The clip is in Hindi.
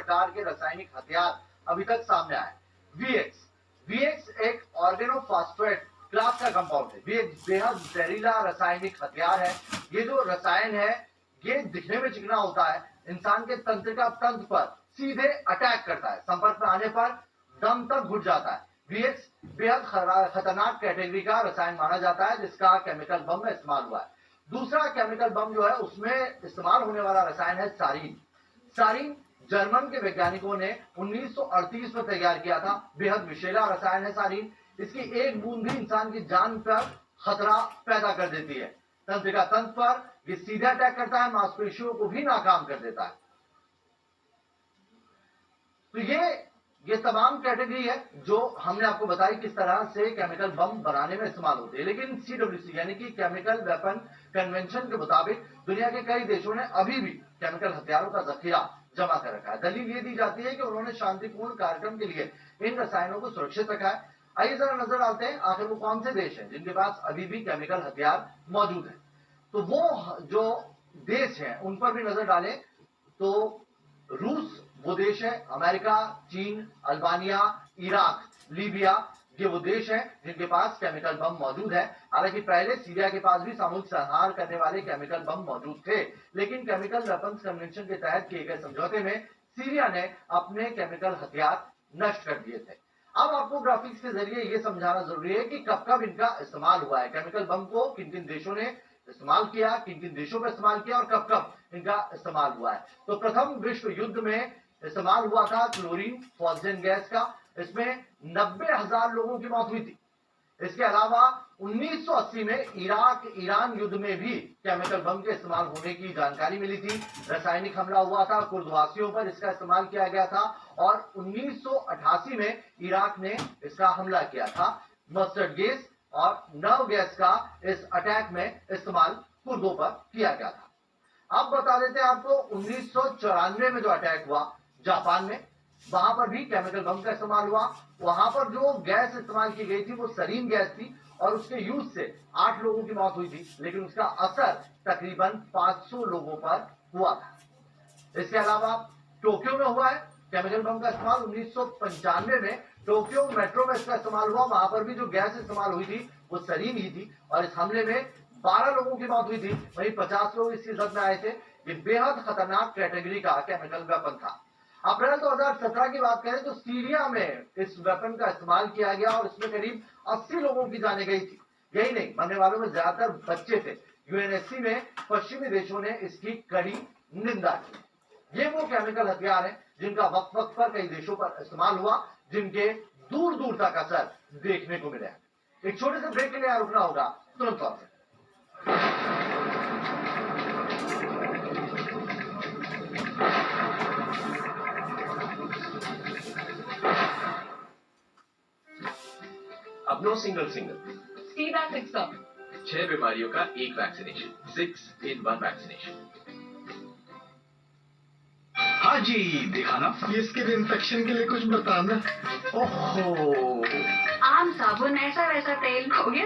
प्रकार के रासायनिक हथियार अभी तक सामने आए। वीएक्स एक ऑर्गेनोफॉस्फेट क्लास का कंपाउंड है। वीएक्स बेहद जहरीला रासायनिक हथियार है। ये जो रसायन है ये दिखने में चिकना होता है, इंसान के तंत्रिका तंत्र पर सीधे अटैक करता है, संपर्क में आने पर दम तक घुट जाता है। वीएक्स बेहद खतरनाक कैटेगरी का रसायन माना जाता है जिसका केमिकल बम में इस्तेमाल हुआ है। दूसरा केमिकल बम जो है उसमें इस्तेमाल होने वाला रसायन है सारीन। सारीन जर्मन के वैज्ञानिकों ने 1938 में तैयार किया था। बेहद विषैला रसायन है सारीन। इसकी एक बूंद भी इंसान की जान पर खतरा पैदा कर देती है। तंत्रिका तंत्र पर ये सीधे अटैक करता है, मांसपेशियों को भी नाकाम कर देता है। तो ये तमाम कैटेगरी है जो हमने आपको बताई किस तरह से केमिकल बम बनाने में इस्तेमाल होते हैं। लेकिन सीडब्ल्यूसी यानी कि केमिकल वेपन कन्वेंशन के मुताबिक दुनिया के कई देशों ने अभी भी केमिकल हथियारों का जखीरा जमा कर रखा है। दलील ये दी जाती है कि उन्होंने शांतिपूर्ण कार्यक्रम के लिए इन रसायनों को सुरक्षित रखा है। आइए जरा नजर डालते हैं आखिर वो कौन से देश हैं जिनके पास अभी भी केमिकल हथियार मौजूद है। तो वो जो देश हैं उन पर भी नजर डालें तो रूस वो देश है, अमेरिका, चीन, अल्बानिया, इराक, लीबिया, ये वो देश हैं जिनके पास केमिकल बम मौजूद है। हालांकि पहले सीरिया के पास भी सामूहिक संहार करने वाले केमिकल बम मौजूद थे, लेकिन केमिकल वेपन्स कन्वेंशन के तहत किए गए समझौते में सीरिया ने अपने केमिकल हथियार नष्ट कर दिए थे। अब आपको ग्राफिक्स के जरिए यह समझाना जरूरी है कि कब कब इनका इस्तेमाल हुआ है, केमिकल बम को किन किन देशों ने इस्तेमाल किया, किन किन देशों में इस्तेमाल किया और कब कब इनका इस्तेमाल हुआ है। तो प्रथम विश्व युद्ध में इस्तेमाल हुआ था क्लोरीन फॉस्जेन गैस का। इसमें 90,000 लोगों की मौत हुई थी। इसके अलावा 1980 में इराक ईरान युद्ध में भी केमिकल बम के इस्तेमाल होने की जानकारी मिली थी। रासायनिक हमला हुआ था, कुर्दवासियों पर इसका इस्तेमाल किया गया था और 1988 में इराक ने इसका हमला किया था। मस्टर्ड गैस और नर्व गैस का इस अटैक में इस्तेमाल कुर्दों पर किया गया था। अब बता देते हैं आपको 1994 में जो अटैक हुआ जापान में, वहां पर भी केमिकल बम का इस्तेमाल हुआ। वहां पर जो गैस इस्तेमाल की गई थी वो सरीन गैस थी और उसके यूज से 8 लोगों की मौत हुई थी, लेकिन उसका असर तकरीबन 500 लोगों पर हुआ था। इसके अलावा टोक्यो में हुआ है केमिकल बम का इस्तेमाल। 1995 में टोक्यो मेट्रो में इसका इस्तेमाल हुआ। वहां पर भी जो गैस इस्तेमाल हुई थी वो सरीन ही थी और इस हमले में 12 लोगों की मौत हुई थी, वहीं 50 लोग इसकी जद में आए थे। ये बेहद खतरनाक कैटेगरी का केमिकल वेपन था। अप्रैल 2017 की बात करें तो सीरिया में इस वेपन का इस्तेमाल किया गया और इसमें करीब 80 लोगों की जानें गई थी। यही नहीं, मरने वालों में ज्यादातर बच्चे थे। यूएनएससी में पश्चिमी देशों ने इसकी कड़ी निंदा की। ये वो केमिकल हथियार हैं जिनका वक्त वक्त पर कई देशों पर इस्तेमाल हुआ, जिनके दूर दूर तक असर देखने को मिले। एक छोटे से ब्रेक के लिए रुकना होगा, तुरंत वापस। अब नो सिंगल सीधा 600। 6 बीमारियों का एक वैक्सीनेशन, 6 in 1 वैक्सीनेशन। हाँ जी, देखा ना, ये स्किन इन्फेक्शन के लिए कुछ बताना। ओहो, आम साबुन, ऐसा वैसा तेल हो गया।